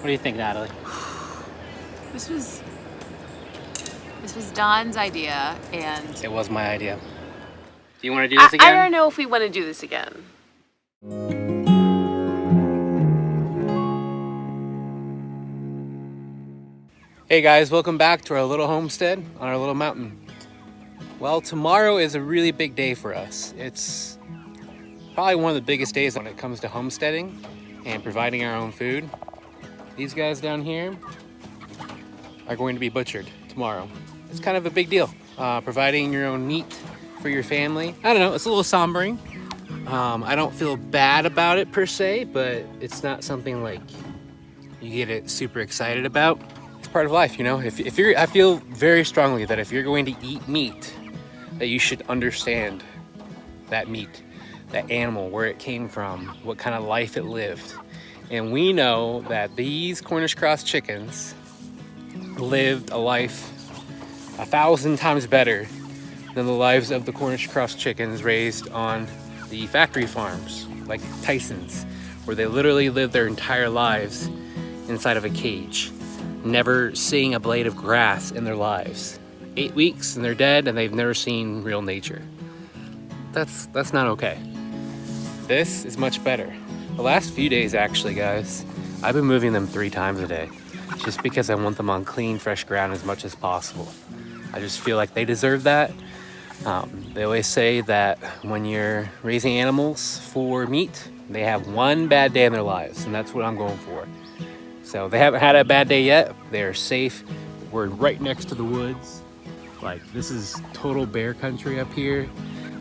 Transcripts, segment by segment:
What do you think, Natalie? This was Don's idea, and It was my idea. Do you want to do this again? I don't know if we want to do this again. Hey guys, welcome back to our little homestead on our little mountain. Well, tomorrow is a really big day for us. It's probably one of the biggest days when it comes to homesteading and providing our own food. These guys down here are going to be butchered tomorrow. It's kind of a big deal, providing your own meat for your family. I don't know, it's a little sombering. I don't feel bad about it per se, but it's not something like you get it super excited about. It's part of life, you know? If you're, I feel very strongly that if you're going to eat meat, that you should understand that meat, that animal, where it came from, what kind of life it lived. And we know that these Cornish cross chickens lived a life 1,000 times better than the lives of the Cornish cross chickens raised on the factory farms like Tyson's, where they literally lived their entire lives inside of a cage, never seeing a blade of grass in their lives. 8 weeks and they're dead and they've never seen real nature. That's not okay. This is much better. The last few days actually, guys, I've been moving them 3 times a day just because I want them on clean, fresh ground as much as possible. I just feel like they deserve that. They always say that when you're raising animals for meat, they have one bad day in their lives, and that's what I'm going for. So they haven't had a bad day yet. They're safe. We're right next to the woods. Like, this is total bear country up here.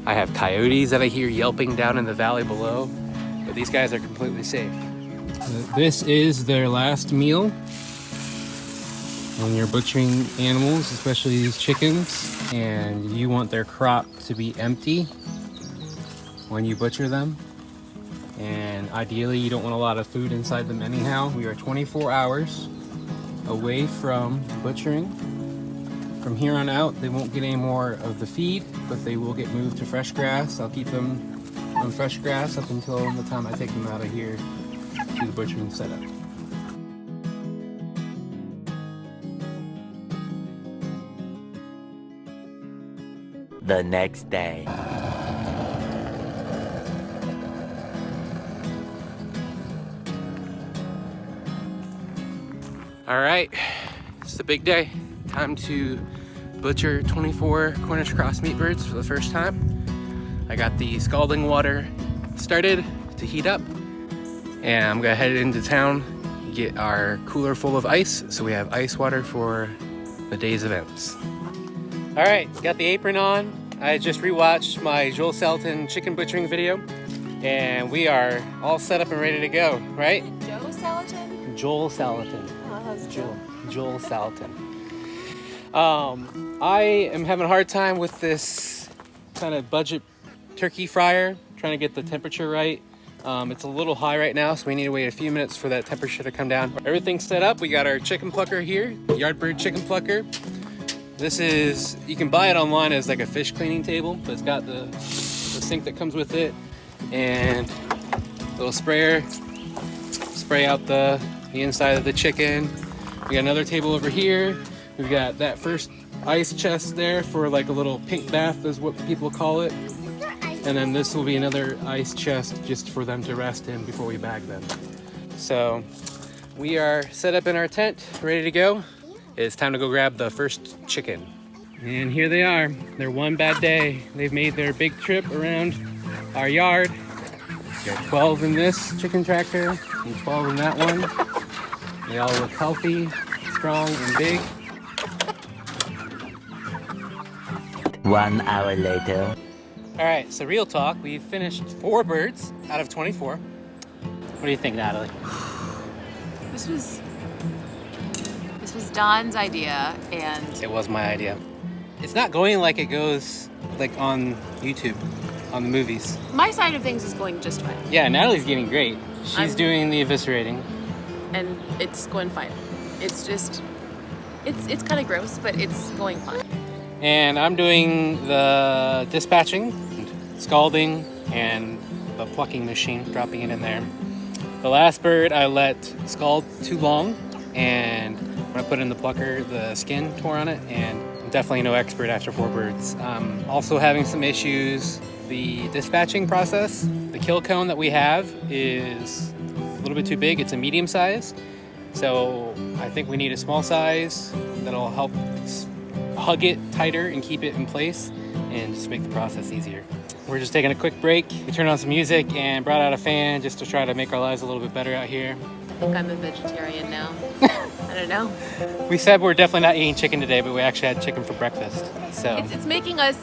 I have coyotes that I hear yelping down in the valley below, but these guys are completely safe. This is their last meal. When you're butchering animals, especially these chickens, and you want their crop to be empty when you butcher them, and ideally you don't want a lot of food inside them anyhow. We are 24 hours away from butchering. From here on out, they won't get any more of the feed, but they will get moved to fresh grass. I'll keep them on fresh grass up until the time I take them out of here to the butchering setup. The next day. All right, it's the big day. Time to butcher 24 Cornish cross meat birds for the first time. I got the scalding water started to heat up, and I'm gonna head into town, get our cooler full of ice so we have ice water for the day's events. All right, got the apron on. I just rewatched my Joel Salatin chicken butchering video, and we are all set up and ready to go, right? Joe Salatin? Joel Salatin. Oh, how's Joel Salatin. I am having a hard time with this kind of budget turkey fryer, trying to get the temperature right. It's a little high right now, so we need to wait a few minutes for that temperature to come down. Everything's set up. We got our chicken plucker here, Yardbird chicken plucker. This is, you can buy it online as like a fish cleaning table, but it's got the sink that comes with it, and a little sprayer, spray out the inside of the chicken. We got another table over here. We've got that first ice chest there for like a little pink bath is what people call it. And then this will be another ice chest just for them to rest in before we bag them. So we are set up in our tent, ready to go. It's time to go grab the first chicken. And here they are. They're one bad day. They've made their big trip around our yard. Got 12 in this chicken tractor and 12 in that one. They all look healthy, strong, and big. 1 hour later. All right, so real talk, we've finished 4 birds out of 24. What do you think, Natalie? This was Don's idea, and It was my idea. It's not going like it goes like on YouTube, on the movies. my side of things is going just fine. Yeah, Natalie's getting great. She's I'm- doing the eviscerating. And it's going fine. It's just, it's kind of gross, but it's going fine. And I'm doing the dispatching, scalding, and the plucking machine, dropping it in there. The last bird I let scald too long, and when I put it in the plucker, the skin tore on it, and I'm definitely no expert after 4 birds. Also having some issues. The dispatching process, the kill cone that we have is a little bit too big. It's a medium size. So I think we need a small size that'll help hug it tighter and keep it in place and just make the process easier. We're just taking a quick break. We turned on some music and brought out a fan just to try to make our lives a little bit better out here. I think I'm a vegetarian now. I don't know. We said we're definitely not eating chicken today, but we actually had chicken for breakfast. So It's making us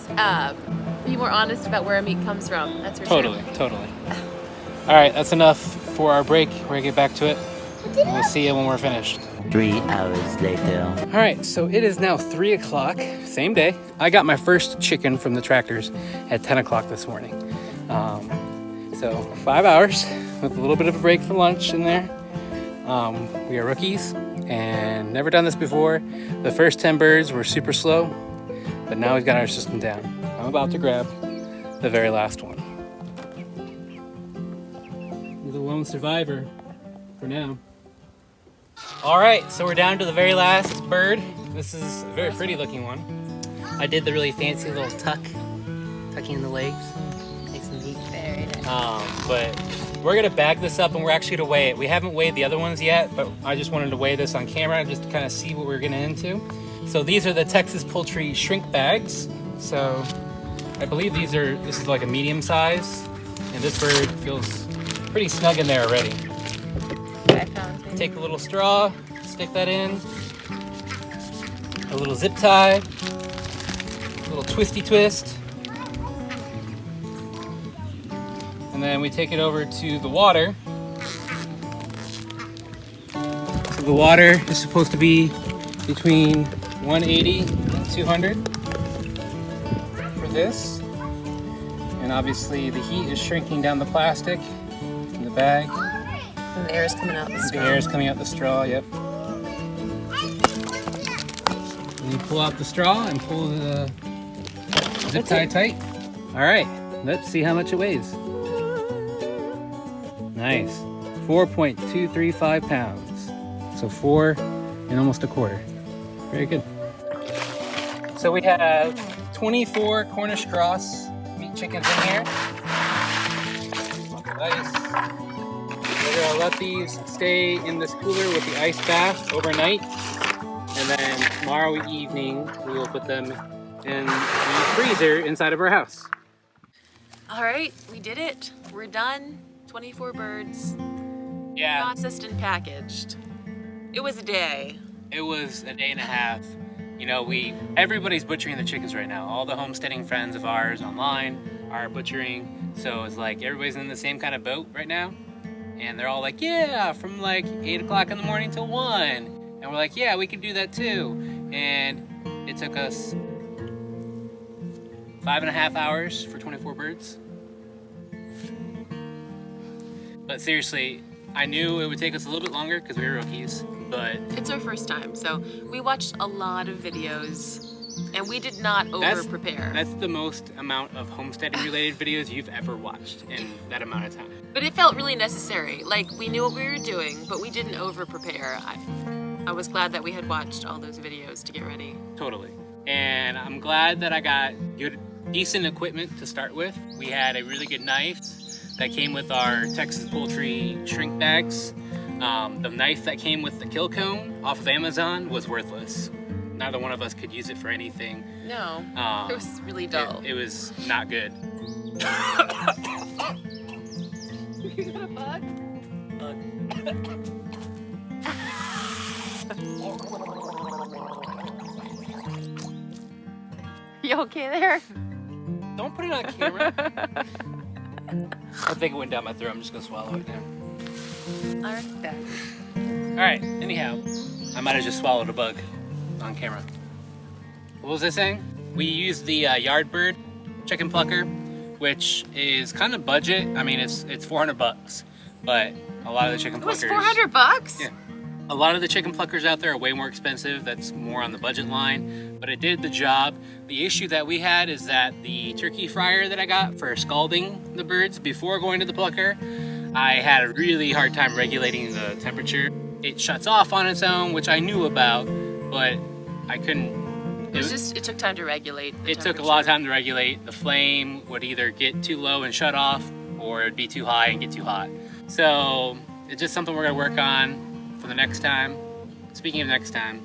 be more honest about where our meat comes from. That's for totally. sure. All right, that's enough for our break. We're gonna get back to it. We'll see you when we're finished. 3 hours later. All right, so it is now 3 o'clock, same day. I got my first chicken from the tractors at 10 o'clock this morning. So 5 hours with a little bit of a break for lunch in there. We are rookies and never done this before. The first 10 birds were super slow, but now we've got our system down. I'm about to grab the very last one. You're the lone survivor for now. All right, so we're down to the very last bird. This is a very pretty looking one. I did the really fancy little tucking in the legs. Nice and neat. Very nice. But we're gonna bag this up and we're actually gonna weigh it. We haven't weighed the other ones yet, but I just wanted to weigh this on camera just to kind of see what we're getting into. So these are the Texas Poultry shrink bags. So I believe this is like a medium size, and this bird feels pretty snug in there already. Take a little straw, stick that in, a little zip tie, a little twisty twist, and then we take it over to the water. So the water is supposed to be between 180 and 200 for this, and obviously the heat is shrinking down the plastic in the bag. And the air is coming out the straw. The air is coming out the straw, yep. And you pull out the straw and pull the zip tie tight. All right, let's see how much it weighs. Nice, 4.235 pounds. So 4 and almost a quarter. Very good. So we have 24 Cornish cross meat chickens in here. Nice. We're gonna let these stay in this cooler with the ice bath overnight, and then tomorrow evening we will put them in the freezer inside of our house. All right, we did it. We're done. 24 birds. Yeah, Processed and packaged. It was a day. it was a day and a half. You know, everybody's butchering the chickens right now. All the homesteading friends of ours online are butchering, so it's like everybody's in the same kind of boat right now. And they're all like, yeah, from like 8 o'clock in the morning till 1. And we're like, yeah, we can do that too. And it took us 5.5 hours for 24 birds. But seriously, I knew it would take us a little bit longer because we were rookies, but It's our first time, so we watched a lot of videos and we did not over-prepare. That's the most amount of homesteading related videos you've ever watched in that amount of time. But it felt really necessary. Like, we knew what we were doing, but we didn't over-prepare. I was glad that we had watched all those videos to get ready. Totally. And I'm glad that I got decent equipment to start with. We had a really good knife that came with our Texas Poultry shrink bags. The knife that came with the kill cone off of Amazon was worthless. Neither one of us could use it for anything. No, it was really dull. It was not good. You got a bug? You okay there? Don't put it on camera. I think it went down my throat. I'm just gonna swallow it now. All right, anyhow, I might have just swallowed a bug on camera. What was I saying? We used the Yardbird chicken plucker, which is kind of budget. I mean, it's $400, but a lot of the chicken pluckers. It was $400? Yeah. A lot of the chicken pluckers out there are way more expensive. That's more on the budget line, but it did the job. The issue that we had is that the turkey fryer that I got for scalding the birds before going to the plucker, I had a really hard time regulating the temperature. It shuts off on its own, which I knew about, but I couldn't. It took time to regulate the It took a lot of time to regulate. The flame would either get too low and shut off, or it'd be too high and get too hot. So it's just something we're gonna work on for the next time. Speaking of next time,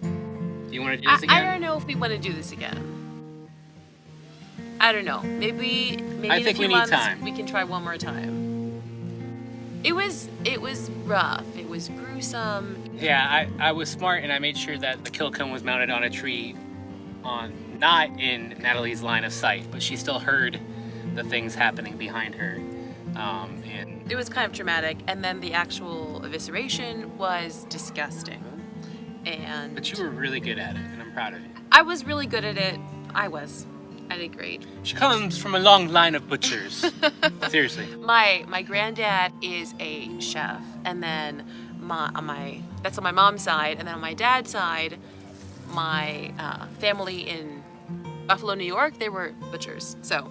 do you want to do this again? I don't know if we want to do this again. I don't know. Maybe I in think a we few need months time. we can try one more time. It was rough. It was gruesome. Yeah, I was smart and I made sure that the kill cone was mounted on a tree, not in Natalie's line of sight, but she still heard the things happening behind her. And It was kind of traumatic, and then the actual evisceration was disgusting. but you were really good at it, and I'm proud of you. I was really good at it. I did great. She comes from a long line of butchers. Seriously. My granddad is a chef, and then that's on my mom's side, and then on my dad's side, my family in Buffalo, New York, they were butchers. So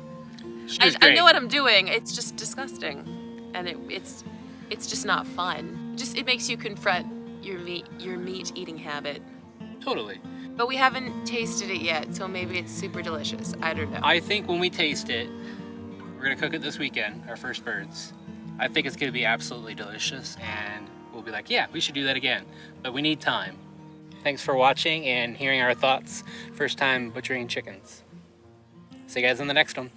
I know what I'm doing. It's just disgusting, and it's just not fun. It makes you confront your meat eating habit. Totally. But we haven't tasted it yet, so maybe it's super delicious. I don't know. I think when we taste it, we're gonna cook it this weekend, our first birds. I think it's gonna be absolutely delicious, and we'll be like, yeah, we should do that again. But we need time. Thanks for watching and hearing our thoughts. First time butchering chickens. See you guys in the next one.